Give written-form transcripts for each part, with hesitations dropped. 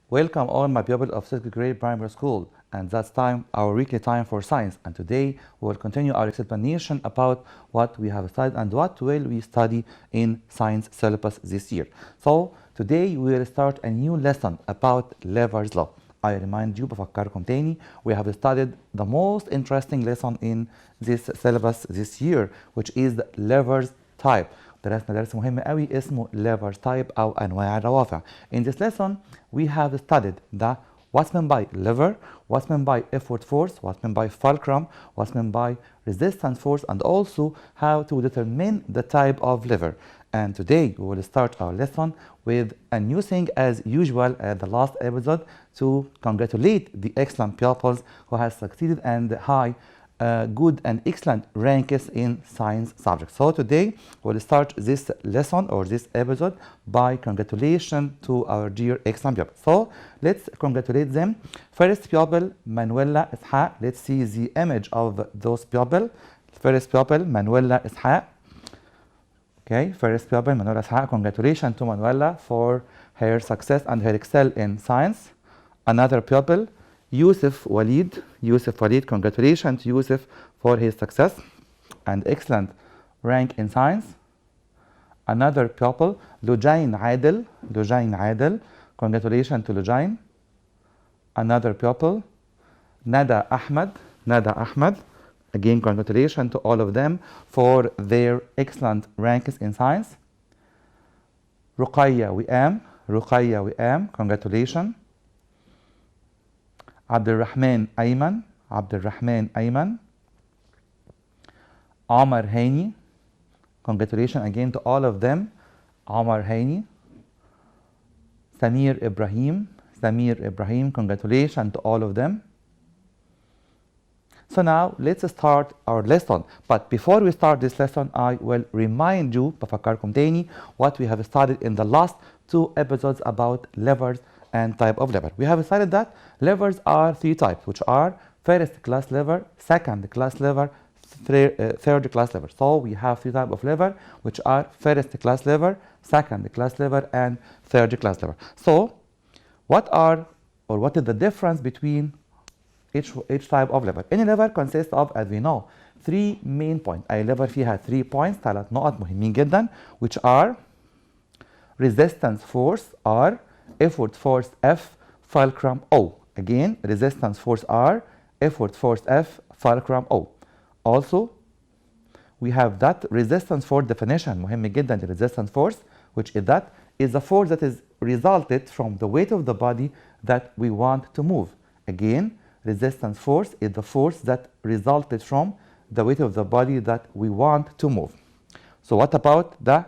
Welcome all my pupils of 6th grade primary school, and that's time, our weekly time for science. And today we will continue our explanation about what we have studied and what will we study in science syllabus this year. So today we will start a new lesson about Lever's law. I remind you, بفكركم تاني, we have studied the most interesting lesson in this syllabus this year, which is Lever's type. درسنا درس مهم قوي اسمه Lever's type أو أنواع الروافع. In this lesson we have studied the what's meant by lever, what's meant by effort force, what's meant by fulcrum, what's meant by resistance force, and also how to determine the type of lever. And today we will start our lesson with a new thing as usual at the last episode to congratulate the excellent pupils who have succeeded and high good and excellent ranks in science subjects. So today we'll start this lesson or this episode by congratulation to our dear excellent pupils. So let's congratulate them. First pupil Manuela Ishaq. Let's see the image of those pupils. First pupil Manuela Ishaq. Okay, first pupil Manuela Ishaq. Congratulations to Manuela for her success and her excel in science. Another pupil Yusuf Walid. Yusuf Walid, congratulations to Yusuf for his success and excellent rank in science. Another pupil, Lujain Adel. Lujain Adel, congratulations to Lujain. Another pupil, Nada Ahmed. Nada Ahmed, again congratulations to all of them for their excellent ranks in science. Ruqayya Wiam. Ruqayya Wiam, congratulations. Abdulrahman Ayman. Abdulrahman Ayman. Omar Haini. Congratulations again to all of them. Omar Haini. Samir Ibrahim. Samir Ibrahim. Congratulations to all of them. So now let's start our lesson. But before we start this lesson, I will remind you, بفكركم تاني, what we have studied in the last two episodes about levers and type of lever. We have decided that levers are three types, which are first class lever, second class lever, third class lever. So we have three types of lever, which are first class lever, second class lever, and third class lever. So what is the difference between each type of lever? Any lever consists of, as we know, three main points. أي lever فيها 3 points, 3 نقط مهمين جدا, which are resistance force R, effort force F, fulcrum O. Again, resistance force R, effort force F, fulcrum O. Also, we have that resistance force definition, مهم جدا the resistance force, which is that is the force that is resulted from the weight of the body that we want to move. Again, resistance force is the force that resulted from the weight of the body that we want to move. So what about the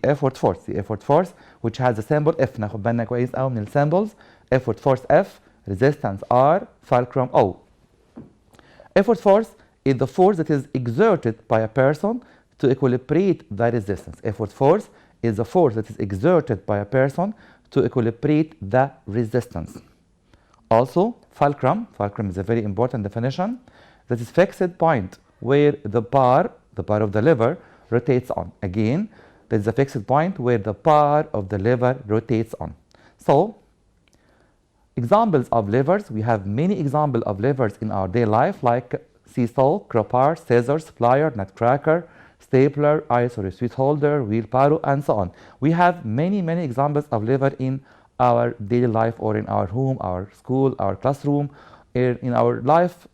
effort force? The effort force, which has the symbol F. ناخد بالنا كويس قوي من السymbols. Effort force F, resistance R, fulcrum O. Effort force is the force that is exerted by a person to equilibrate the resistance. Effort force is the force that is exerted by a person to equilibrate the resistance. Also, fulcrum is a very important definition. That is fixed point where the bar of the lever rotates on. Again, there is a fixed point where the bar of the lever rotates on. So, examples of levers, we have many examples of levers in our daily life like seesaw, crowbar, scissors, plier, nutcracker, stapler, ice or sweet holder, wheelbarrow, and so on. We have many examples of lever in our daily life or in our home, our school, our classroom, in our life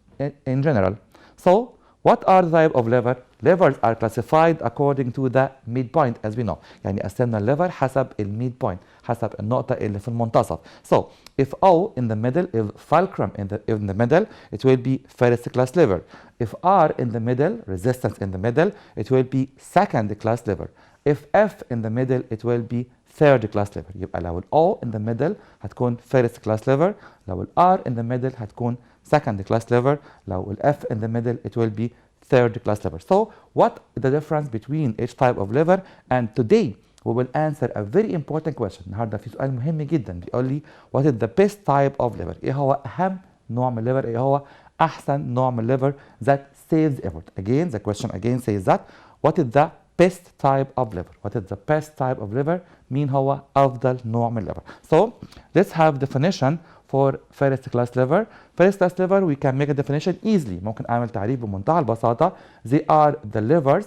in general. So, what are the type of lever? Levers are classified according to the midpoint, as we know. يعني قسمنا الليفر حسب midpoint, حسب النقطة اللي في المنتصف. So, if O in the middle, if fulcrum in the middle, it will be first class lever. If R in the middle, resistance in the middle, it will be second class lever. If F in the middle, it will be third class lever. يبقى لو O in the middle هتكون first class lever. لو R in the middle هتكون second class lever. لو F in the middle, it will be third class lever. So what is the difference between each type of lever? And today we will answer a very important question. النهارده في سؤال مهم جدا بيقول لي what is the best type of lever؟ ايه هو اهم نوع من الليفر؟ ايه هو احسن نوع من الليفر that saves effort? Again, the question again says that what is the best type of liver. What is the best type of liver? مين هو أفضل نوع من liver. So let's have definition for first class liver. First class liver, we can make a definition easily. ممكن أعمل تعريف بمنتهى البساطة. They are the livers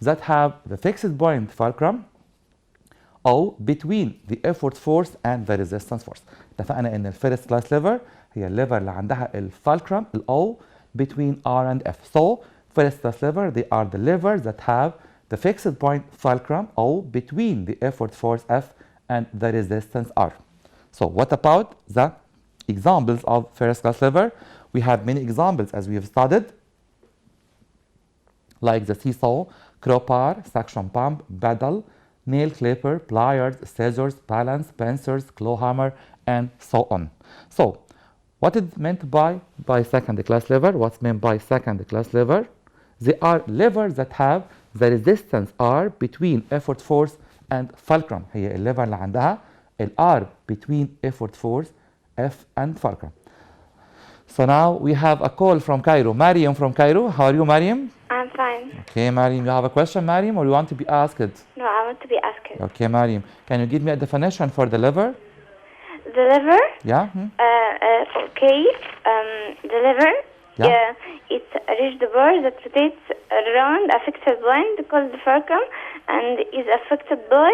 that have the fixed point fulcrum O between the effort force and the resistance force. اتفقنا إن الفيرست كلاس liver هي الليفر اللي عندها الفالكرم O between R and F. So first class liver, they are the livers that have the fixed point fulcrum O between the effort force F and the resistance R. So what about the examples of first class liver? We have many examples as we have studied, like the seesaw, crowbar, suction pump, paddle, nail clipper, pliers, scissors, balance, pincers, claw hammer, and so on. So what is meant by second class liver? What's meant by second class liver? They are levers that have the resistance R between effort force and fulcrum. هي الليفر اللي عندها R between effort force F and fulcrum. So now we have a call from Cairo. Mariam from Cairo. How are you, Mariam? I'm fine. Okay, Mariam, you have a question, Mariam, or you want to be asked? No, I want to be asked. Okay, Mariam, can you give me a definition for the liver? The liver? Yeah. Okay. The liver. Yeah. It's a rigid bar that rotates around a fixed point called the fulcrum and is affected by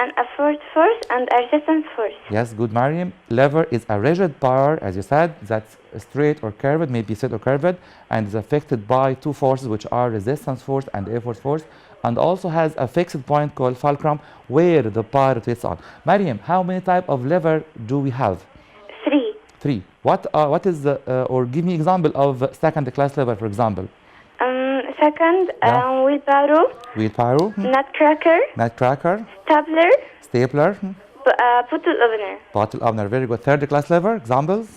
an effort force and a resistance force. Yes, good, Mariam. Lever is a rigid bar, as you said, that's straight or curved, maybe straight or curved, and is affected by two forces, which are resistance force and effort force, and also has a fixed point called fulcrum where the bar rotates on. Mariam, how many types of lever do we have? Three. What is the, or give me example of second class lever, for example? Second, Yeah. wheelbarrow, Nutcracker, stapler, bottle opener. bottle opener, very good. Third class lever, examples?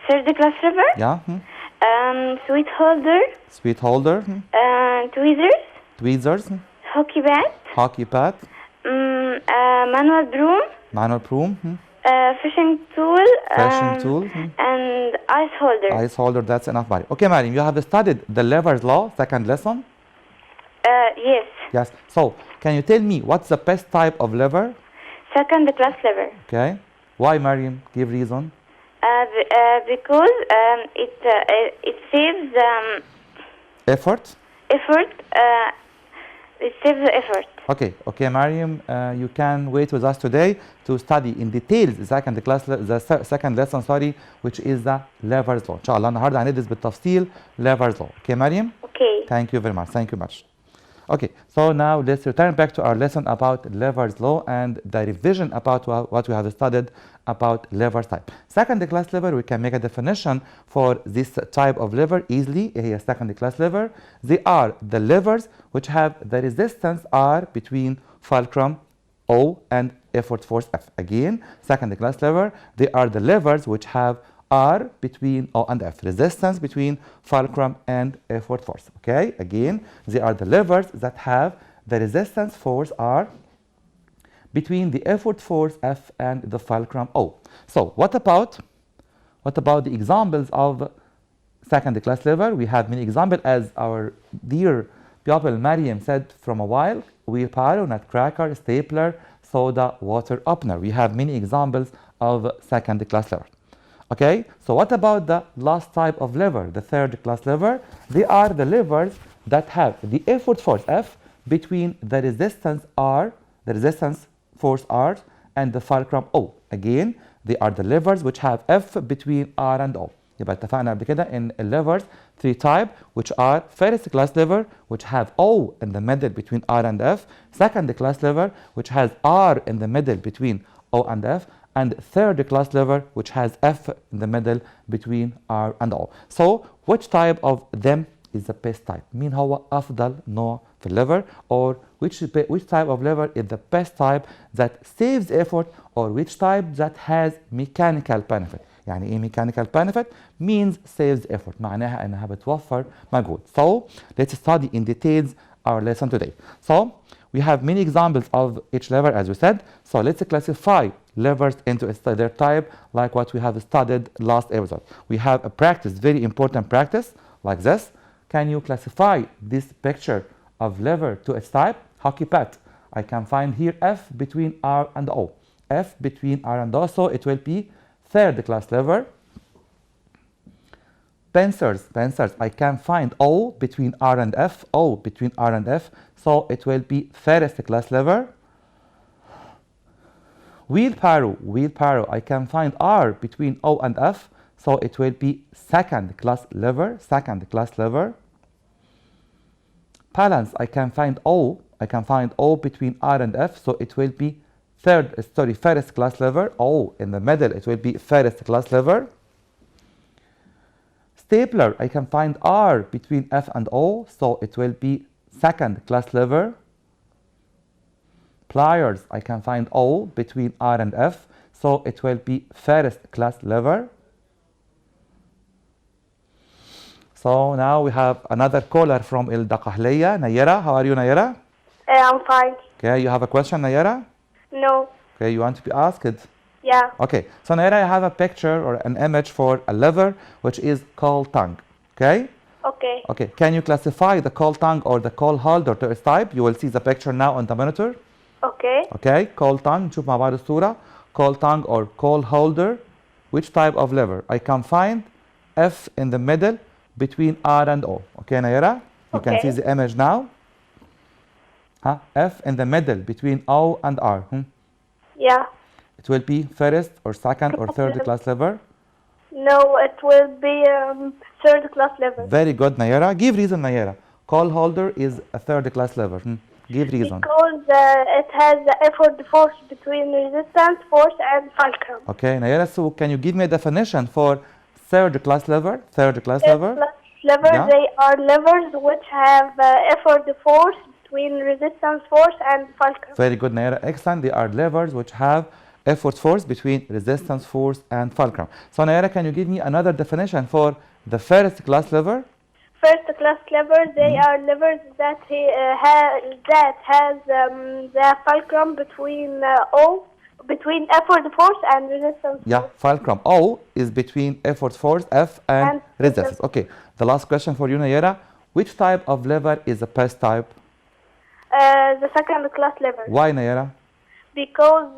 Third class lever, Yeah. sweet holder, Sweet holder, tweezers, tweezers, hockey bat, manual broom, fishing tool, and ice holder. That's enough, Mariam. Okay, Mariam, you have studied the lever's law, second lesson? Yes. Yes. So, can you tell me what's the best type of lever? Second class lever. Okay. Why, Mariam? Give reason. Because it saves Effort? it saves the effort. Okay, Mariam, you can wait with us today to study in details the second lesson, which is the lever's law. إن شاء الله النهارده هندرس بالتفصيل lever's law. Okay, Mariam? Okay. Thank you very much. Thank you much. Okay, so now let's return back to our lesson about lever's law and the revision about what we have studied about lever type. Second class lever, we can make a definition for this type of lever easily. Here, second class lever. They are the levers which have the resistance R between fulcrum O and effort force F. Again, second class lever. They are the levers which have R between O and F, resistance between fulcrum and effort force. Okay, again, they are the levers that have the resistance force R between the effort force F and the fulcrum O. So what about the examples of second class lever? We have many examples, as our dear pupil Mariam said from a while: wheelbarrow, nutcracker, stapler, soda, water opener. We have many examples of second class lever. Okay, so what about the last type of lever, the third class lever? They are the levers that have the effort force F between the resistance R, the resistance force R, and the fulcrum O. Again, they are the levers which have F between R and O. يبقى اتفقنا قبل كده in levers three type, which are first class lever which have O in the middle between R and F, second class lever which has R in the middle between O and F, and third class lever which has F in the middle between R and O. So which type of them is the best type? مين هو أفضل نوع في الليفر, or which type of lever is the best type that saves effort, or which type that has mechanical benefit? يعني ايه mechanical benefit? Means saves effort, معناها انها بتوفر مجهود. So let's study in details our lesson today. So we have many examples of each lever, as we said. So let's classify levers into their type, like what we have studied last episode. We have a practice, very important practice, like this. Can you classify this picture of lever to its type? Hockey pad. I can find here F between R and O. F between R and O, so it will be third class lever. Pencils. I can find O between R and F. O between R and F, so it will be first class lever. Wheelbarrow. I can find R between O and F, so it will be second class lever. Balance. I can find O between R and F, so it will be first class lever. O in the middle, it will be first class lever. Stapler. I can find R between F and O, so it will be second class lever. Pliers. I can find O between R and F, so it will be first class lever. So now we have another caller from El Daqahliya. Nayera, how are you, Nayera? I'm fine. Okay, you have a question, Nayera? No. Okay, you want to be asked? Yeah. Okay, so Nayera, I have a picture or an image for a lever which is called tongue. Okay? Okay. Okay, can you classify the call tongue or the call holder to its type? You will see the picture now on the monitor. Okay. Okay, call tongue, نشوف مع بعض الصورة. Call tongue or call holder, which type of lever? I can find F in the middle between R and O. Okay, Nayera? You can see the image now. F in the middle between O and R. Yeah. It will be first or second or third class lever? No, it will be third class lever. Very good, Nayera. Give reason, Nayera. Call holder is a third class lever. Give reason. Because it has the effort force between resistance force and fulcrum. Okay, Nayera, so can you give me a definition for third class lever? Third class lever, yeah. They are levers which have effort force between resistance force and fulcrum. Very good, Nayera. Excellent. They are levers which have effort force between resistance force and fulcrum. So Nayera, can you give me another definition for the first class lever? First class levers, they are levers that has the fulcrum between effort force and resistance yeah, force. Fulcrum. O is between effort force, F and resistance. Okay, the last question for you, Nayera. Which type of lever is the best type? The second class lever. Why, Nayera? Because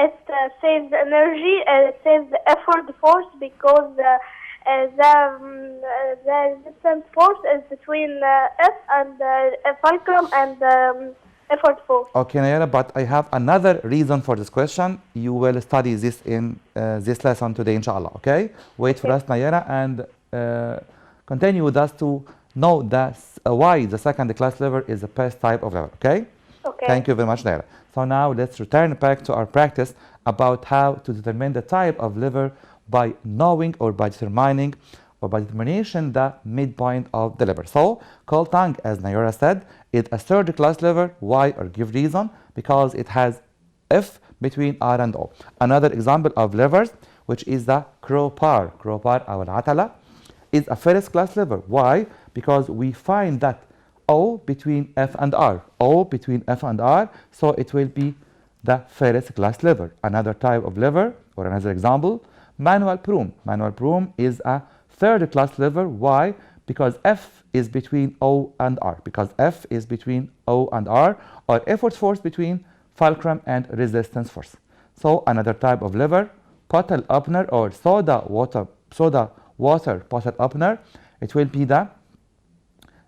it saves energy, it saves the effort force, because the resistance force is between F and fulcrum and effort force. Okay, Nayera, but I have another reason for this question. You will study this in this lesson today, inshallah. Okay? Wait for us, Nayera, and continue with us to know why the second class lever is the best type of lever. Okay? Okay. Thank you very much, Nayera. So now let's return back to our practice about how to determine the type of lever by knowing or by determining or by determination the midpoint of the lever. So call tongue, as Nayera said, is a third class lever. Why, or give reason? Because it has F between R and O. Another example of levers, which is the crowbar أو العتلة, is a first class lever. Why? Because we find that O between F and R. O between F and R, so it will be the first class lever. Another type of lever, or another example, manual broom. Manual broom is a third class lever. Why? Because F is between O and R. Because F is between O and R, or effort force between fulcrum and resistance force. So another type of lever, bottle opener or soda water bottle opener. It will be the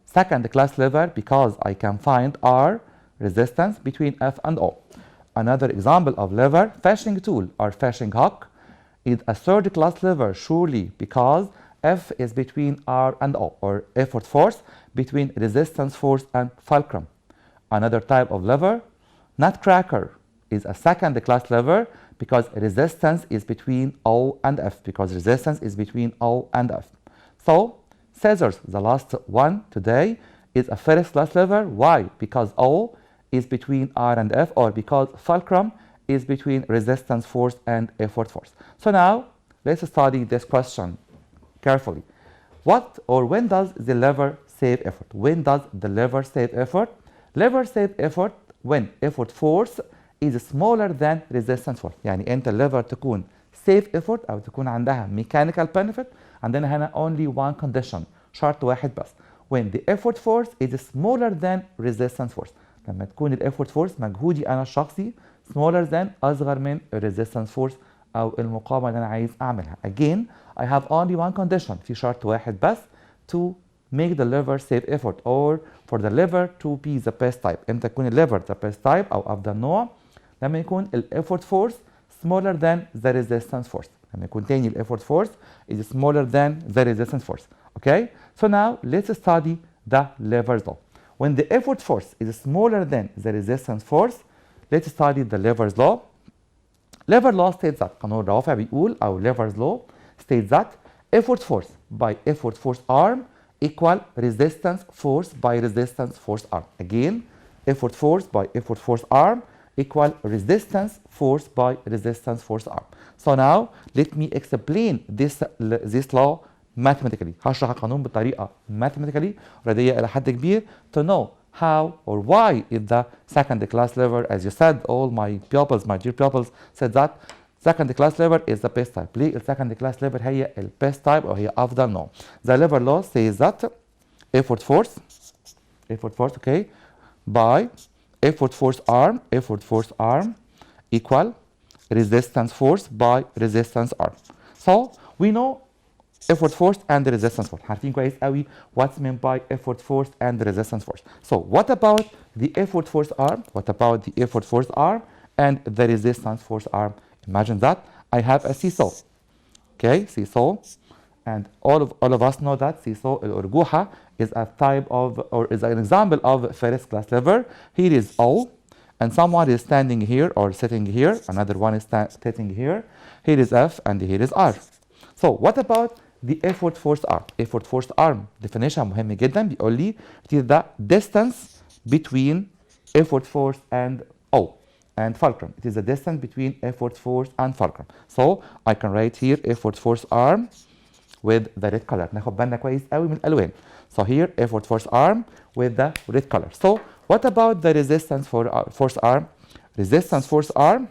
second class lever because I can find R, resistance, between F and O. Another example of lever, fishing tool or fishing hook, is a third class lever, surely, because F is between R and O, or effort force between resistance force and fulcrum. Another type of lever, nutcracker, is a second class lever because resistance is between O and F, So scissors, the last one today, is a first class lever. Why? Because O is between R and F, or because fulcrum is between resistance force and effort force. So now let's study this question carefully. What or when does the lever save effort? When does the lever save effort? Lever save effort when effort force is smaller than resistance force. يعني انت الليفر تكون save effort او تكون عندها mechanical benefit. عندنا هنا only one condition, شرط واحد بس. when the effort force is smaller than resistance force. لما تكون ال effort force مجهودي أنا الشخصي smaller than أصغر من resistance force أو المقاومة اللي أنا عايز أعملها. Again, I have only one condition. في شرط واحد بس to make the lever save effort or for the lever to be the best type. امتى يكون ال lever the best type أو أفضل نوع؟ لما يكون ال effort force smaller than the resistance force. لما يكون تاني ال effort force is smaller than the resistance force. Okay? So now let's study the lever's law. When the effort force is smaller than the resistance force, let's study the lever's law. Lever law states that قانون الروافع بيقول أو lever's law states that effort force by effort force arm equal resistance force by resistance force arm. Again, effort force by effort force arm equal resistance force by resistance force arm. So now let me explain this law mathematically. هشرح القانون بطريقة mathematically رياضية إلى حد كبير to know how or why is the second class lever, as you said, all my pupils, my dear pupils said that second class lever is the best type. ليه ال second class lever هي ال best type أو هي أفضل نوع. The lever law says that effort force, okay, by effort force arm equal resistance force by resistance arm. So we know effort force and the resistance force. عارفين كويس قوي what's meant by effort force and the resistance force. So what about the effort force arm? What about the effort force arm and the resistance force arm? Imagine that I have a seesaw. Okay, seesaw, and all of us know that seesaw الأرجوحة is a type of or is an example of first class lever. Here is O, and someone is standing here or sitting here. Another one is sitting here. Here is F and here is R. So what about the effort force arm? Effort force arm definition مهم جدا بيقول لي it is the distance between effort force and O and fulcrum. It is the distance between effort force and fulcrum. So I can write here effort force arm with the red color. ناخد بالنا كويس قوي من الألوان. So here effort force arm with the red color. So what about the resistance force arm? Resistance force arm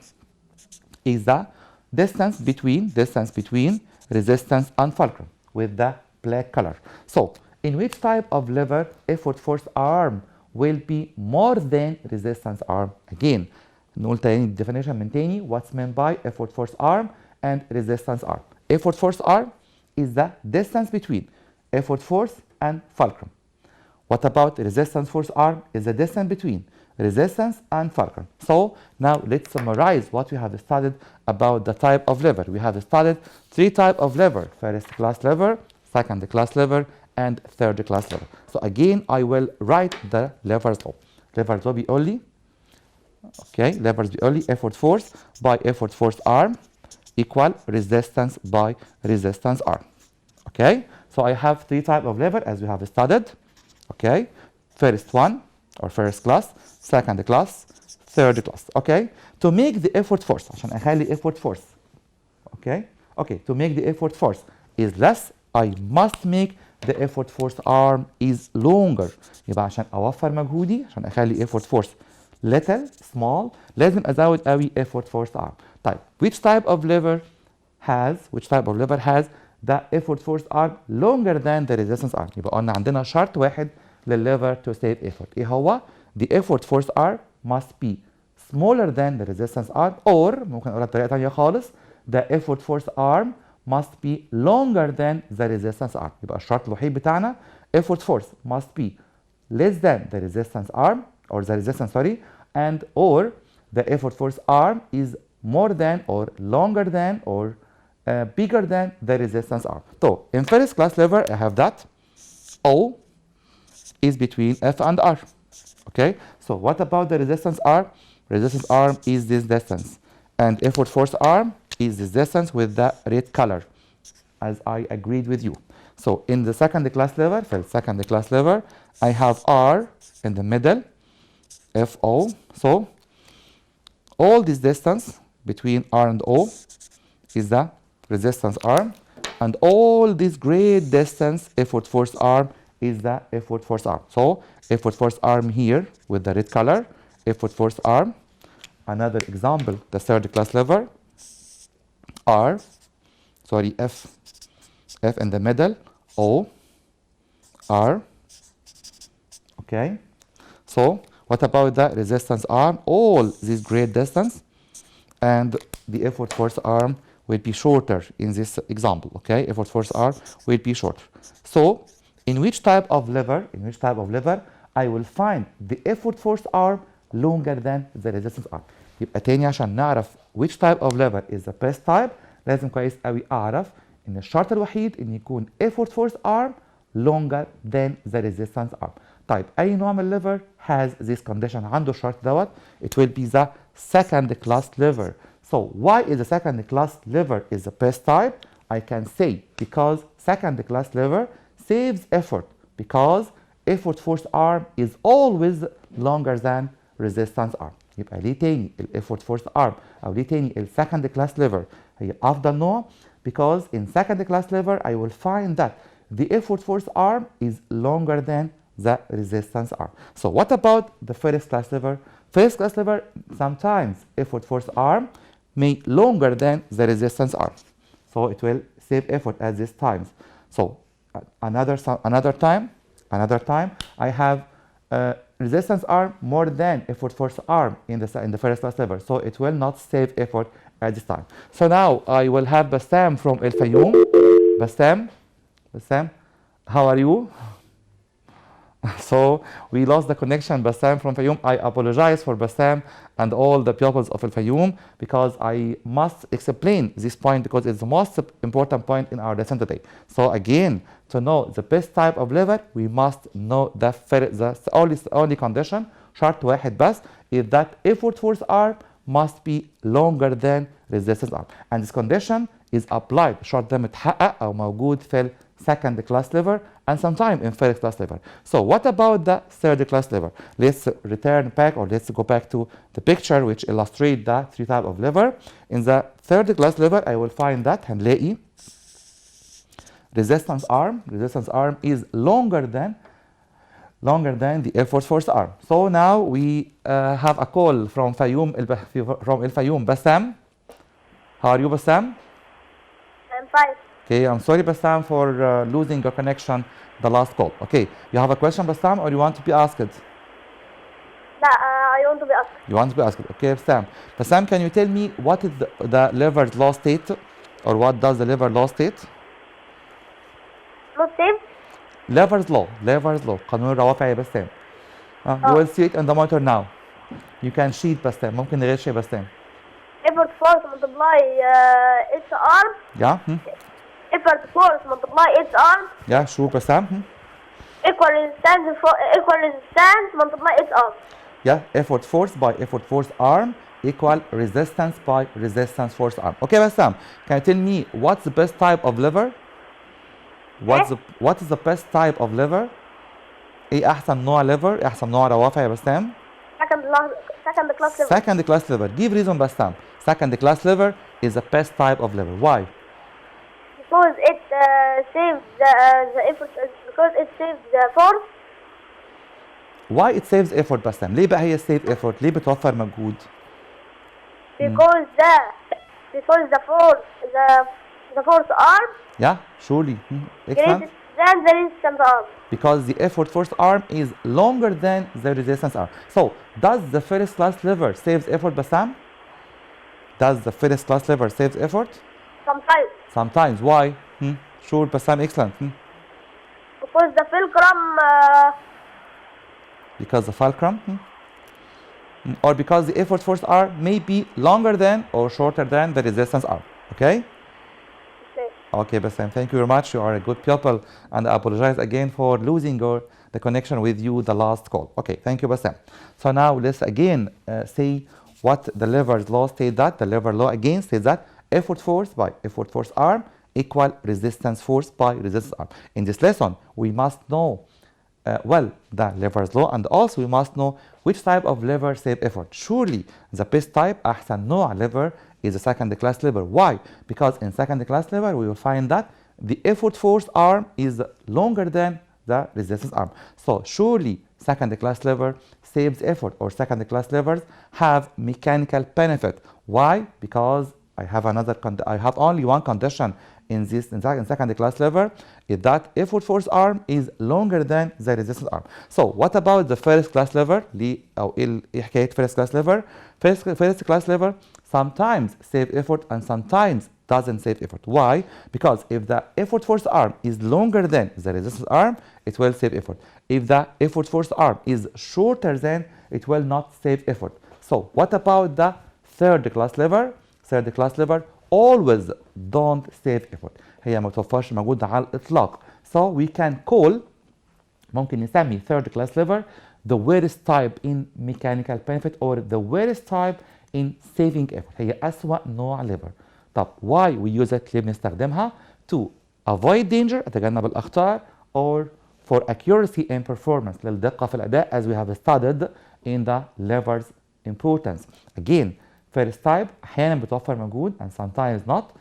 is the distance between resistance and fulcrum with the black color. So in which type of lever effort force arm will be more than resistance arm? Again, نقول تاني definition من تاني what's meant by effort force arm and resistance arm. Effort force arm is the distance between effort force and fulcrum. What about resistance force arm? Is the distance between resistance and fulcrum. So now let's summarize what we have studied about the type of lever. We have studied three types of lever: first class lever, second class lever, and third class lever. So again, I will write the levers law. Levers law بيقول لي levers بيقول لي effort force by effort force arm equal resistance by resistance arm. Okay, so I have three types of lever as we have studied. Okay, first one or first class, second class, third class. Okay, to make the effort force عشان أخلي effort force. Okay, to make the effort force is less, I must make the effort force arm is longer. يبقى عشان أوفر مجهودي عشان أخلي effort force little, small, لازم أزود قوي effort force arm. طيب which type of lever has the effort force arm longer than the resistance arm؟ يبقى قلنا عندنا شرط واحد للlever to save effort. إيه هو؟ The effort force arm must be smaller than the resistance arm, or ممكن أقولها بطريقة تانية خالص the effort force arm must be longer than the resistance arm. يبقى الشرط الوحيد بتاعنا effort force must be less than the resistance arm or the resistance and or the effort force arm is more than or longer than or bigger than the resistance arm. So in first class lever I have that O is between F and R. Okay, so what about the resistance arm? Resistance arm is this distance and effort force arm is this distance with the red color as I agreed with you. So in the second class lever, I have R in the middle, FO. So all this distance between R and O is the resistance arm, and all this great distance effort force arm is the effort force arm. So effort force arm here with the red color, effort force arm. Another example, the third class lever, F in the middle, O, R, Okay, so what about the resistance arm? All this great distance, and the effort force arm will be shorter in this example. Okay, effort force arm will be shorter. So in which type of lever, I will find the effort force arm longer than the resistance arm. يبقى تاني عشان نعرف which type of lever is the best type لازم كويس قوي اعرف ان الشرط الوحيد ان يكون effort force arm longer than the resistance arm. طيب اي نوع من الليفر has this condition عنده الشرط دوت it will be the second class lever. So why is the second class lever is the best type? I can say because second class lever saves effort because effort force arm is always longer than resistance arm. يبقى ليه تاني ال effort force arm او ليه تاني ال second class lever هي افضل نوع because in second class lever I will find that the effort force arm is longer than the resistance arm. So what about the first class lever? First class lever sometimes effort force arm may longer than the resistance arm. So it will save effort at these times. So another time I have resistance arm more than effort force arm in the first class lever. So it will not save effort at this time. So now I will have Bassam from El Fayoum. Bassam, how are you? So we lost the connection, Bassam from Fayoum. I apologize for Bassam and all the pupils of El Fayoum because I must explain this point because it's the most important point in our lesson today. So again, to know the best type of lever, we must know the only condition, شرط واحد بس, is that effort force arm must be longer than resistance arm. And this condition is applied, الشرط ده متحقق أو موجود في second class lever and sometime in first class lever. So what about the third class lever? Let's return back or let's go back to the picture which illustrate the three type of lever. In the third class lever I will find that هنلاقي resistance arm is longer than the effort force arm. So now we have a call from El Fayoum. Bassam, how are you, Bassam? I'm fine. Okay, I'm sorry, Bassam, for losing your connection the last call. Okay, you have a question, Bassam, or you want to be asked? I want to be asked. You want to be asked. Okay, Bassam. Bassam, can you tell me what is the lever's law state, or what does the lever law state? Not same. Lever's law. قانون الروافع يا بسام. You will see it in the monitor now. You can sheet بسام. ممكن نغير شيء بسام. Effort force multiply its arm. Yeah. Effort force multiply its arm. Yeah, sure بسام. Equal resistance multiply its arm. Yeah, effort force by effort force arm equal resistance by resistance force arm. Okay, Bassam, can you tell me what's the best type of lever? What is the best type of lever? ايه احسن نوع lever؟ ايه احسن نوع روافع يا بسام؟ Second class lever. Second class lever. Give reason, Bassam. Second class lever is the best type of lever. Why? Because it saves the effort. Because it saves the force. Why it saves effort, Bassam? ليه بقى هي save effort؟ ليه بتوفر مجهود؟ Because the force arm. Yeah, surely. Excellent. Than the resistance arm. Because the effort force arm is longer than the resistance arm. So, does the first class lever saves effort, Bassam? Does the first class lever saves effort? Sometimes. Sometimes. Why? Sure, Bassam. Excellent. Because the fulcrum. Because the fulcrum? Or because the effort force arm may be longer than or shorter than the resistance arm. Okay? Okay, Bassam, thank you very much. You are a good pupil, and I apologize again for losing the connection with you the last call. Okay, thank you, Bassam. So now let's again say what the lever's law states that. The lever law again says that effort force by effort force arm equal resistance force by resistance arm. In this lesson, we must know well the lever's law, and also we must know which type of lever save effort. Surely the best type, أحسن نوع lever, is a second class lever. Why? Because in second class lever we will find that the effort force arm is longer than the resistance arm. So surely second class lever saves effort, or second class levers have mechanical benefit. Why? Because I have I have only one condition in second class lever, is that effort force arm is longer than the resistance arm. So what about the first class lever? أو إيه حكاية first class lever? First class lever sometimes save effort and sometimes doesn't save effort. Why? Because if the effort force arm is longer than the resistance arm, it will save effort. If the effort force arm is shorter than, it will not save effort. So what about the third class lever? Third class lever always don't save effort. هي ما توفرش مجهود على الإطلاق. So we can call, ممكن نسمي third class lever the worst type in mechanical benefit or the worst type in saving effort. هي أسوأ نوع lever. طب why we use it؟ ليه بنستخدمها؟ To avoid danger، أتجنب الأخطار، or for accuracy and performance، للدقة في الأداء as we have studied in the lever's importance. Again, first type أحيانا بتوفر مجهود and sometimes not.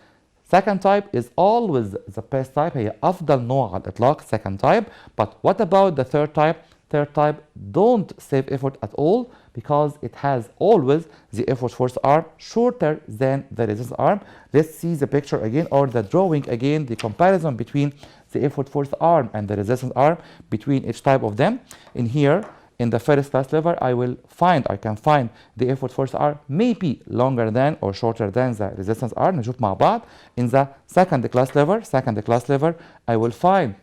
Second type is always the best type، هي أفضل نوع على الإطلاق second type. But what about the third type؟ Third type don't save effort at all because it has always the effort force arm shorter than the resistance arm. Let's see the picture again or the drawing again, the comparison between the effort force arm and the resistance arm between each type of them. In here, in the first class lever, I can find the effort force arm may be longer than or shorter than the resistance arm. نشوف مع بعض. In the second class lever, I will find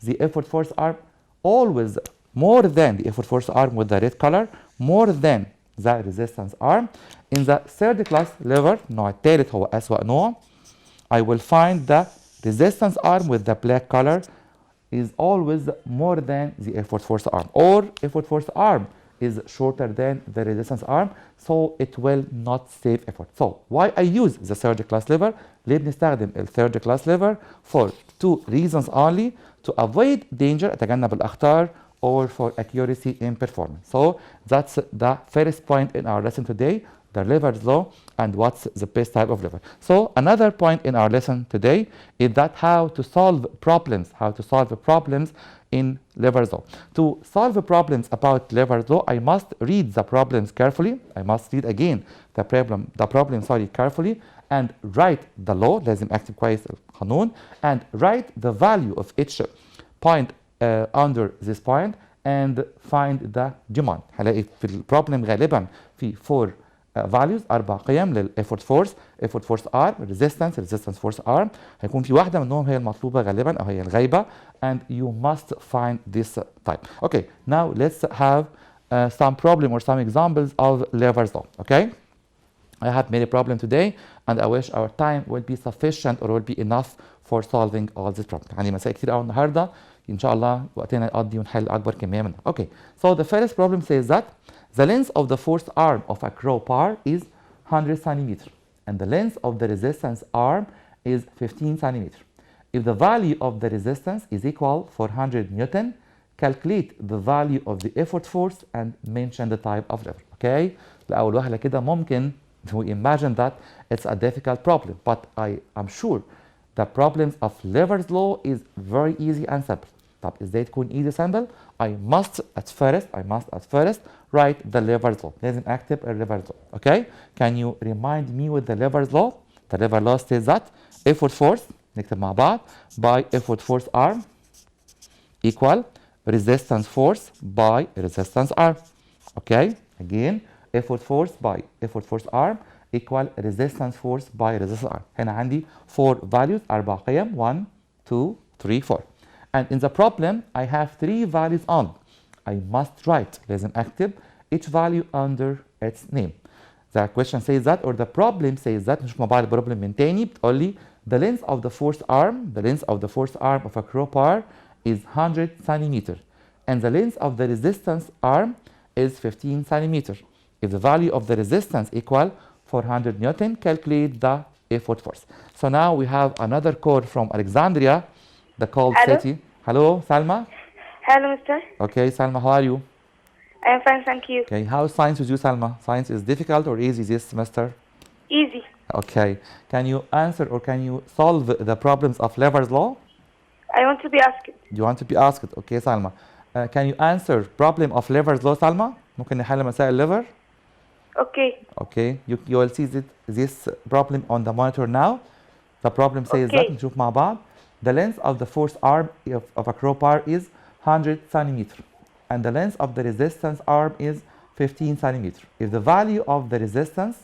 the effort force arm always more than the effort force arm with the red color, more than the resistance arm. In the third class lever, النوع الثالث هو أسوأ نوع, I will find the resistance arm with the black color is always more than the effort force arm, or effort force arm is shorter than the resistance arm, so it will not save effort. So why I use the third class lever؟ ليه بنستخدم ال third class lever؟ For two reasons only: to avoid danger، أتجنب الأخطار، or for accuracy in performance. So that's the first point in our lesson today, the lever's law and what's the best type of lever. So another point in our lesson today is that how to solve problems in lever's law. To solve problems about lever's law, I must read the problems carefully. I must read again the problem carefully and write the law. لازم أكتب كويس القانون and write the value of each point under this point and find the demand. هلاقي في البروبلم غالبا في 4 values 4 قيم للeffort force arm, resistance force arm. هيكون في واحدة منهم هي المطلوبة غالبا أو هي الغايبة, and you must find this type. Okay, now let's have some problem or some examples of lever's law. Okay, I have made a problem today and I wish our time will be sufficient or will be enough for solving all these problems. يعني مسائل كتير قوي النهارده إن شاء الله وقتنا يقضي ونحل أكبر كمية منها. Okay, so the first problem says that the length of the force arm of a crowbar is 100 centimeters and the length of the resistance arm is 15 centimeters. If the value of the resistance is equal 400 Newton, calculate the value of the effort force and mention the type of lever. Okay, لأول وهلة كده ممكن we imagine that it's a difficult problem, but I am sure the problems of lever's law is very easy and simple. طب ازاي تكون easy simple؟ I must at first write the lever's law. لازم اكتب lever's law. Okay? Can you remind me with the lever's law? The lever's law states that effort force نكتب مع بعض by effort force arm equal resistance force by resistance arm. Okay? Again, effort force by effort force arm equal resistance force by resistance arm. هنا عندي 4 values 4 قيم 1 2 3 4. And in the problem, I have 3 values on. I must write, لازم أكتب each value under its name. The question says that, or the problem says that, نشوف مع بعض البروبلم من تاني بتقول لي the length of the force arm of a crowbar is 100 centimeters and the length of the resistance arm is 15 centimeters. If the value of the resistance equal 400 Newton, calculate the effort force. So now we have another call from Alexandria, the called city. Hello, Salma. Hello, Mr. Okay, Salma, how are you? I am fine, thank you. Okay, how is science with you, Salma? Science is difficult or easy this semester? Easy. Okay, can you answer or can you solve the problems of lever's law? I want to be asked. You want to be asked? Okay, Salma. Can you answer problem of lever's law, Salma? ممكن نحل مسائل lever? Okay. Okay, you will see this problem on the monitor now. The problem says that, نشوف مع بعض. The length of the force arm of a crowbar is 100 centimeter, and the length of the resistance arm is 15 centimeter. If the value of the resistance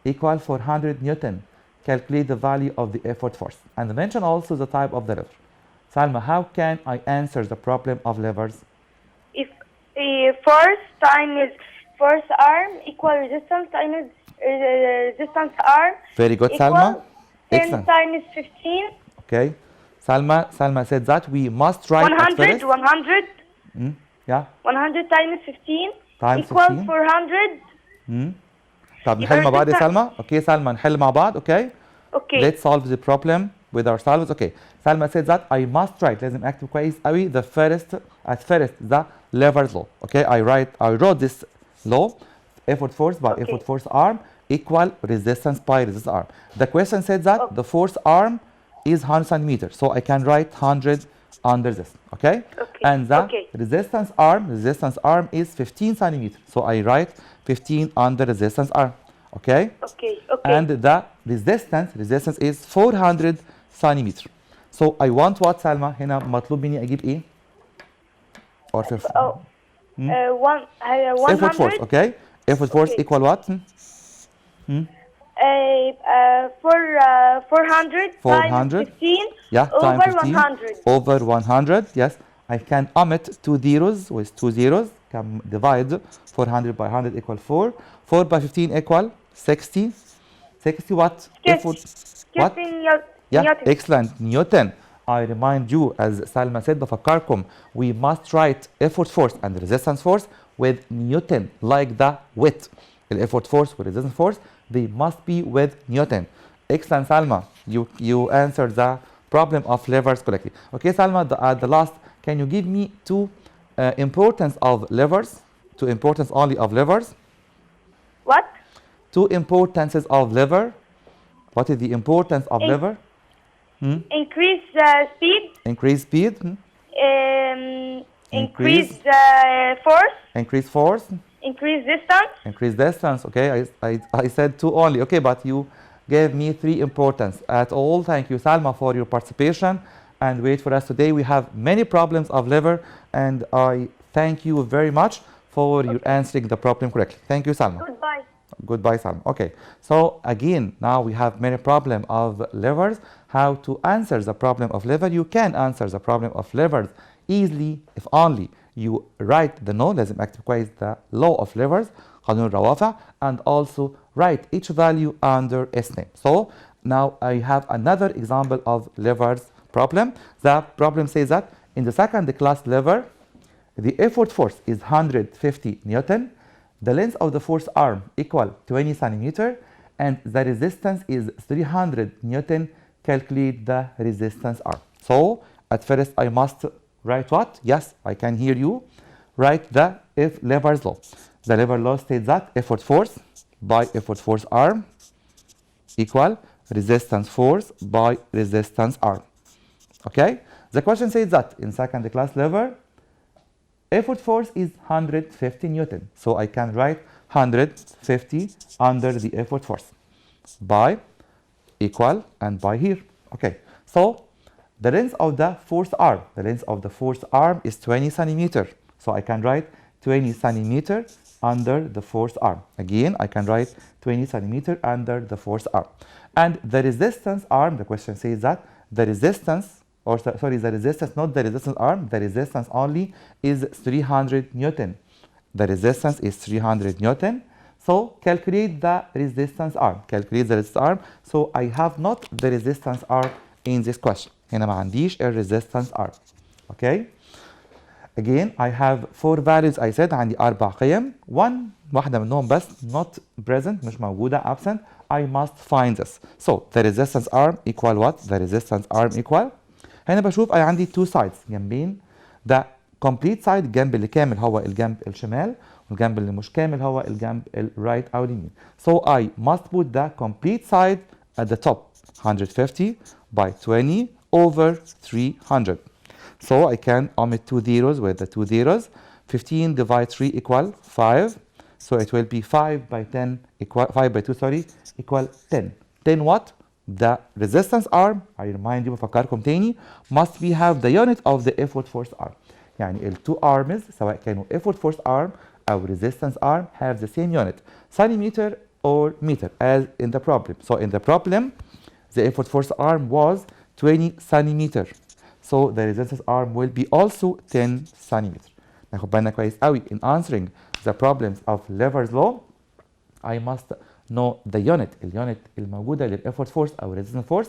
equal 400 Newton, calculate the value of the effort force. And mention also the type of the lever. Salma, how can I answer the problem of levers? If force times force arm equal resistance times resistance arm. Very good, equal Salma. 10 Excellent. times 15. Okay. Salma said that we must write 100. 100. Yeah. 100 times 15 times equal 15. 400. طب نحل مع بعض يا سلمى. Okay, Salma, نحل مع بعض. Okay. Okay. Let's solve the problem with ourselves. Okay. Salma said that I must write. لازم أكتب كويس قوي the first the lever's law. Okay. I wrote this law. Effort force by effort force arm equal resistance by resistance arm. The question said that the force arm is 100 centimeters, so I can write 100 under this. Okay. And the resistance arm is 15 centimeters, so I write 15 under resistance arm. Okay. And the resistance is 400 centimeters. So I want what, Salma? هنا مطلوب مني أجيب إيه؟ Or effort force. Okay. Effort force equal what? 400 times 15 over 100. Over 100, yes. I can omit 2 zeros with 2 zeros. Can divide 400 by 100 equal 4. 4 by 15 equal 60. 60 what? Effort. What? Yeah, Newton. excellent. Newton. I remind you, as Salma said, بفكركم, we must write effort force and resistance force with Newton, like the with. The effort force with resistance force, they must be with Newton. Excellent, Salma. You answered the problem of levers correctly. Okay, Salma, at the last, can you give me two importance of levers? Two importance only of levers? What? Two importances of lever. What is the importance of lever? Increase speed. Increase speed. Increase force. Increase force. Increase distance. Increase distance. Okay, I said two only. Okay, but you gave me three importance at all. Thank you, Salma, for your participation. And wait for us today. We have many problems of lever, and I thank you very much for your answering the problem correctly. Thank you, Salma. Goodbye. Goodbye, Salma. Okay, so again, now we have many problems of levers. How to answer the problem of lever? You can answer the problem of levers easily if only you write the law. لازم أكتب كويس the law of levers, قانون الروافع, and also write each value under its name. So now I have another example of levers problem. The problem says that in the second class lever, the effort force is 150 Newton. The length of the force arm equal 20 centimeter, and the resistance is 300 Newton. Calculate the resistance arm. So at first I must write what? Yes, I can hear you. Write the lever's law. The lever law states that effort force by effort force arm equal resistance force by resistance arm. Okay? The question says that in second class lever, effort force is 150 Newton. So I can write 150 under the effort force by equal and by here. Okay. So the length of the force arm, is 20 centimeter. So I can write 20 centimeter under the force arm. Again, I can write 20 centimeter under the force arm. And the resistance arm, the question says that the resistance, or sorry, the resistance, not the resistance arm, the resistance only is 300 Newton. The resistance is 300 Newton. So calculate the resistance arm. So I have not the resistance arm in this question. هنا ما عنديش resistance arm. Okay. Again, I have 4 values. I said عندي 4 قيم. واحدة منهم بس not present, مش موجودة, absent. I must find this. So the resistance arm equal what? The resistance arm equal. هنا بشوف أنا عندي 2 sides جنبين. The complete side الجنب اللي كامل هو الجنب الشمال. والجنب اللي مش كامل هو الجنب الرايت أو اليمين. So I must put the complete side at the top. 150 by 20 over 300. So I can omit 2 zeros with the 2 zeros. 15 divided 3 equal 5. So it will be 5 by 10 equal 5 by 2 sorry equal 10. 10 what? The resistance arm, I remind you بفكركم تاني, must be have the unit of the effort force arm. يعني ال two arms سواء كانوا effort force arm أو resistance arm have the same unit, centimeter or meter as in the problem. So in the problem, the effort force arm was 20 centimeter. So the resistance arm will be also 10 centimeter. ناخد بالنا كويس قوي in answering the problems of Lever's law. I must know the unit. اليونت الموجودة للeffort force أو resistance force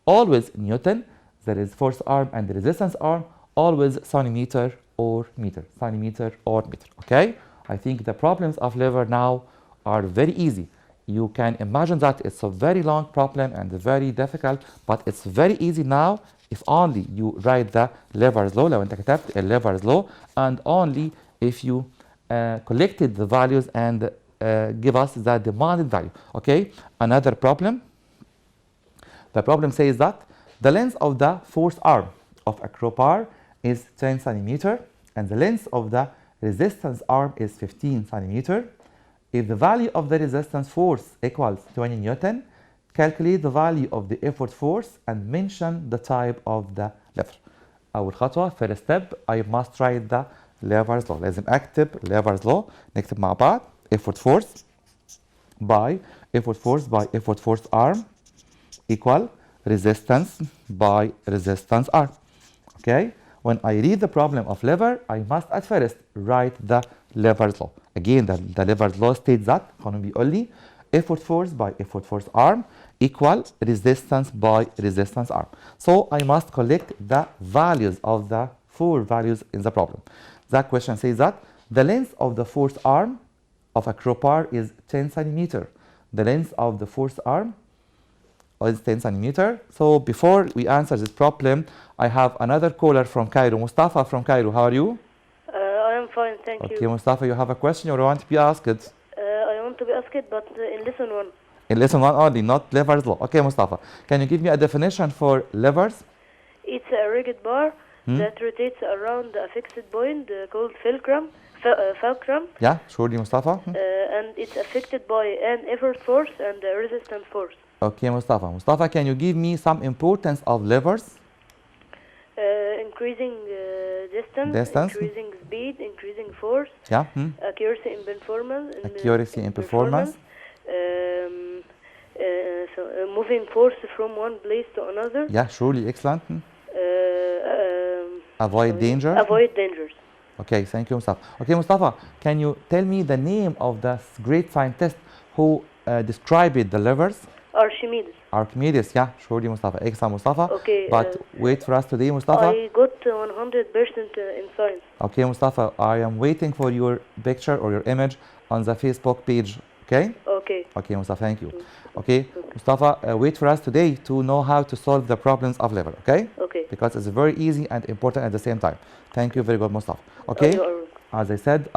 always Newton. There is force arm and the resistance arm always centimeter or meter. Centimeter or meter. Okay? I think the problems of lever now are very easy. You can imagine that it's a very long problem and very difficult, but it's very easy now if only you write the Lever's law. لو أنت كتبت Lever's law and only if you collected the values and give us the demanded value. Okay, another problem. The problem says that the length of the force arm of a crowbar is 10 centimeter and the length of the resistance arm is 15 centimeter. If the value of the resistance force equals 20 Newton, calculate the value of the effort force and mention the type of the lever. أول خطوة first step I must write the Lever's law. لازم أكتب Lever's law. نكتب مع بعض effort force by effort force arm equal resistance by resistance arm. Okay, when I read the problem of lever I must at first write the Lever's law. Again the Lever's law states that قانون بيقول لي effort force by effort force arm equal resistance by resistance arm. So I must collect the values of the four values in the problem. That question says that the length of the force arm of a crowbar is 10 centimeter. The length of the force arm is 10 centimeter. So before we answer this problem, I have another caller from Cairo. Mustafa from Cairo, how are you? I am fine, thank you. Okay, Mustafa, you have a question or you want to be asked? I want to be asked, but in lesson 1. In lesson 1 only, not Lever's law. Okay, Mustafa, can you give me a definition for levers? It's a rigid bar that rotates around a fixed point called fulcrum. Yeah, surely, Mustafa. And it's affected by an effort force and a resistance force. Okay, Mustafa. Mustafa, can you give me some importance of levers? Increasing distance, increasing speed, increasing force, yeah. accuracy in performance, moving force from one place to another. Yeah, surely, excellent. Avoid danger. Avoid dangers. Okay, thank you, Mustafa. Okay, Mustafa, can you tell me the name of the great scientist who described the levers? Archimedes. Archimedes, yeah, surely, Mustafa. Excellent, Mustafa. Okay. But wait for us today, Mustafa. I got 100% in science. Okay, Mustafa, I am waiting for your picture or your image on the Facebook page. Okay? Okay. Okay, Mustafa, thank you. Okay, Mustafa, wait for us today to know how to solve the problems of lever. Okay? Okay. Because it's very easy and important at the same time. Thank you very good, Mustafa. Okay? As I said,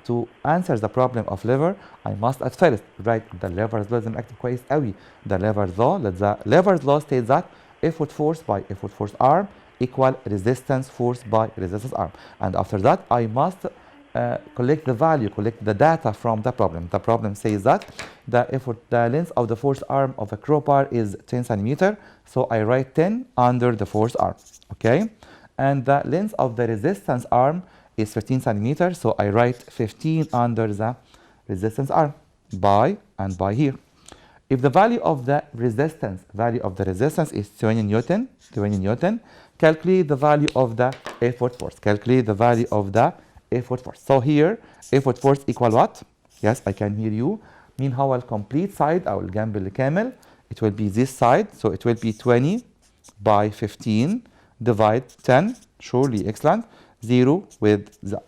to answer the problem of lever, I must at first write the Lever's law. لازم أكتب كويس قوي the Lever's law. The Lever's law states that effort force by effort force arm equal resistance force by resistance arm. And after that, I must collect the value, collect the data from the problem. The problem says that the length of the force arm of a crowbar is 10 centimeter. So I write 10 under the force arm. Okay? And the length of the resistance arm is 15 centimeters, so I write 15 under the resistance arm by here. If the value of the resistance is 20 Newton, calculate the value of the effort force. Calculate the value of the effort force. So here, effort force equal what? Yes, I can hear you. مين هو الcomplete side أو الجنب الكامل? It will be this side, so it will be 20 by 15 divide 10. Surely, excellent. 0 with the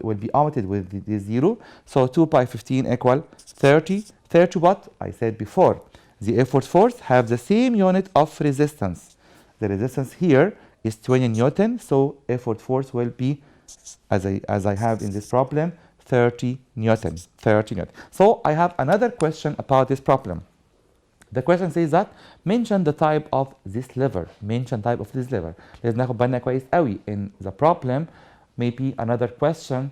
will be omitted with the 0. So 2 by 15 equal 30. 30 what? I said before. The effort force have the same unit of resistance. The resistance here is 20 Newton. So effort force will be, as I have in this problem, 30 Newton. 30 Newton. So I have another question about this problem. The question says that mention the type of this lever. Mention type of this lever. لازم ناخد بالنا كويس قوي in the problem. Maybe another question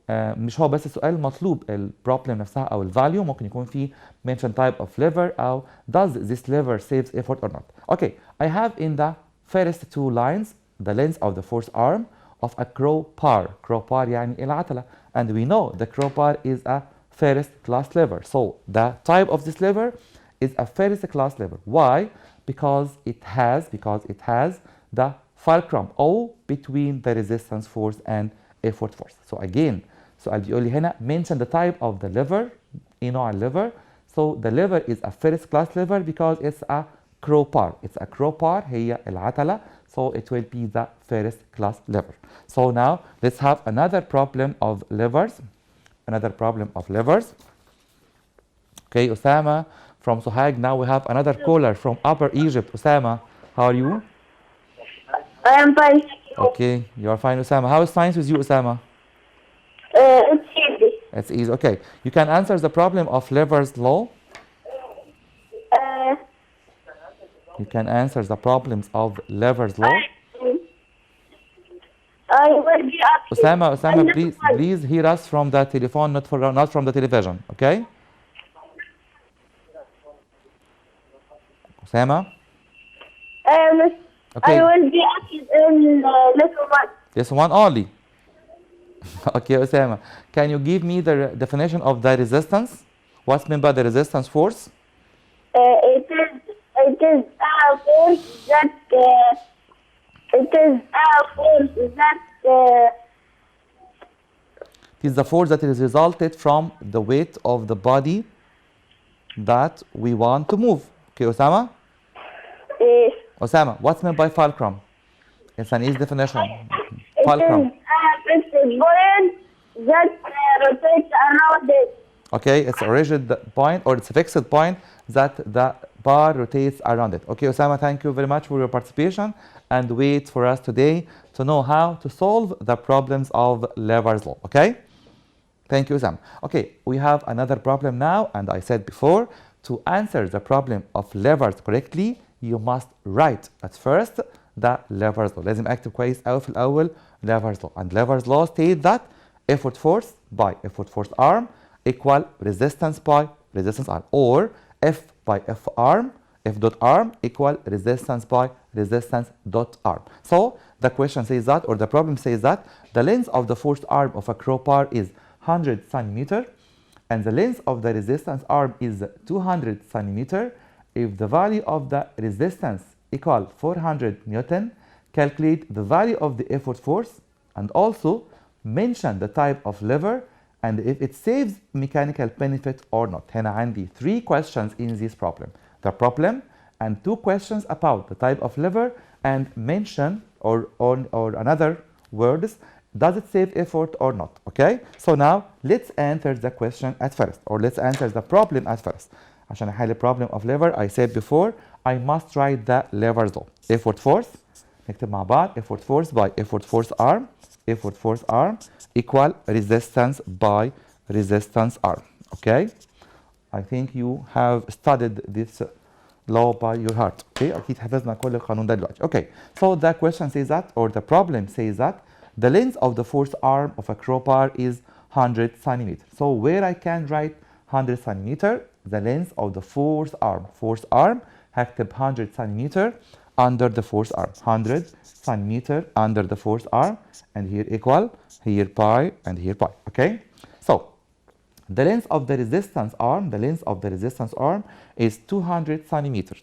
مش هو بس السؤال مطلوب البروبلم نفسها او الفاليو، ممكن يكون في mention type of lever او does this lever saves effort or not. Okay, I have in the first two lines the length of the fourth arm of a crowbar. Crowbar يعني العتلة, and we know the crowbar is a first class lever. So the type of this lever is a first class lever. Why? Because it has the fulcrum O between the resistance force and effort force. So again, سؤال بيقول لي هنا mention the type of the lever. ايه نوع الليفر؟ So the lever is a first class lever because it's a crowbar. It's a crowbar, هي العتلة. So it will be the first class lever. So now let's have another problem of levers. Another problem of levers. Okay, Osama from Sohag. Now we have another caller from Upper Egypt. Osama, how are you? I am fine. Okay, you are fine, Osama. How is science with you, Osama? It's easy. It's easy. Okay, you can answer the problem of Lever's law. You can answer the problems of Lever's law. I will be asking. Osama, please hear us from the telephone, not from the television. Okay? Osama? Okay. I will be asking in lesson 1. Lesson 1 only. Okay, Osama. Can you give me the definition of the resistance? What's meant by the resistance force? It is a force that it is the force that is resulted from the weight of the body that we want to move. Okay, Osama? Osama, what's meant by fulcrum? It's an easy definition. Fulcrum. It is a fixed point that rotates around it. Okay, it's a rigid point or it's a fixed point that the bar rotates around it. Okay, Osama, thank you very much for your participation and wait for us today to know how to solve the problems of Lever's law. Okay? Thank you, Osama. Okay, we have another problem now, and I said before, to answer the problem of levers correctly, you must write at first the Lever's law. لازم اكتب كويس قوي في الأول Lever's law. And Lever's law states that effort force by effort force arm equal resistance by resistance arm, or F by F arm, F dot arm equal resistance by resistance dot arm. So the question says that, or the problem says that, the length of the forced arm of a crowbar is 100 centimeter and the length of the resistance arm is 200 centimeter. If the value of the resistance equal 400 Newton, calculate the value of the effort force and also mention the type of lever and if it saves mechanical benefit or not. هنا عندي 3 questions in this problem. The problem and 2 questions about the type of lever and mention or another words, does it save effort or not? Okay? So now let's answer the question at first, or let's answer the problem at first. عشان أحل problem of lever, I said before, I must write the lever's law. Effort force, نكتب مع بعض, effort force by effort force arm equal resistance by resistance arm. Okay? I think you have studied this law by your heart. Okay? أكيد حفظنا كل القانون ده دلوقتي. Okay. So the question says that, or the problem says that, the length of the forced arm of a crowbar is 100 centimeter. So where I can write 100 centimeter, the length of the forced arm, هكتب 100 centimeter under the forced arm, 100 centimeter under the forced arm, and here equal, here pi, and here pi. Okay? So the length of the resistance arm, is 200 centimeter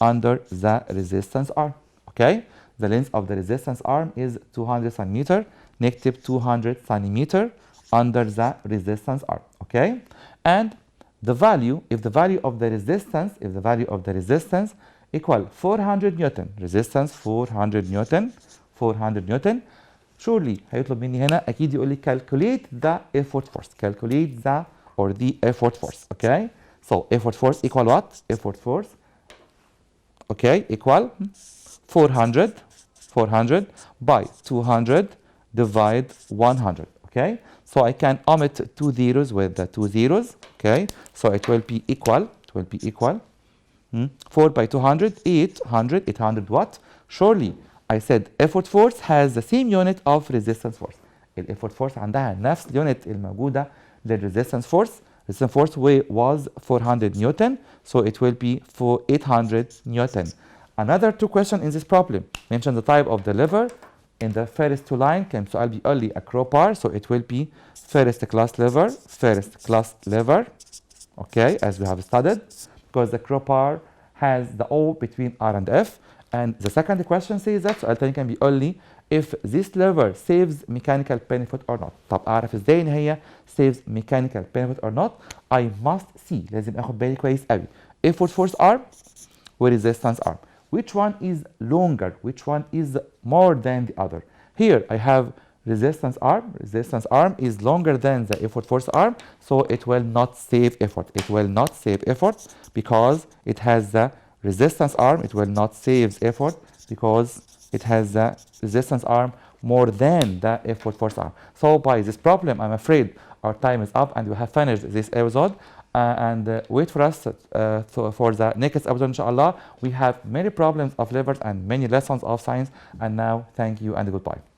under the resistance arm. Okay? The length of the resistance arm is 200 centimeter, negative 200 centimeter under the resistance arm. Okay? And the value, if the value of the resistance equal 400 Newton, resistance 400 Newton, surely هيطلب مني هنا أكيد يقول لي calculate the effort force, the effort force. Okay? So effort force equal what? Effort force, okay, equal 400 by 200 divide 100. Okay? So I can omit 2 zeros with the 2 zeros. Okay? So it will be equal, 4 by 200, 800 what? Surely I said effort force has the same unit of resistance force. الeffort force عندها نفس اليونت الموجودة للresistance force. Resistance force was 400 Newton, so it will be for 800 Newton. Another two questions in this problem. Mention the type of the lever. In the first two line كان سؤال بيقول لي a crowbar, so it will be first class lever, okay, as we have studied, because the crowbar has the O between R and F. And the second question says that سؤال تاني كان بيقول لي if this lever saves mechanical benefit or not. طب أعرف إزاي إن هي saves mechanical benefit or not؟ I must see. لازم آخد بالي كويس قوي. Effort force arm و resistance arm. Which one is longer? Which one is more than the other? Here I have resistance arm. Resistance arm is longer than the effort force arm, so it will not save effort. It will not save effort because it has the resistance arm. It will not save effort because it has the resistance arm more than the effort force arm. So by this problem, I'm afraid our time is up and we have finished this episode. And wait for us for the next episode, inshallah. We have many problems of levers and many lessons of science. And now, thank you and goodbye.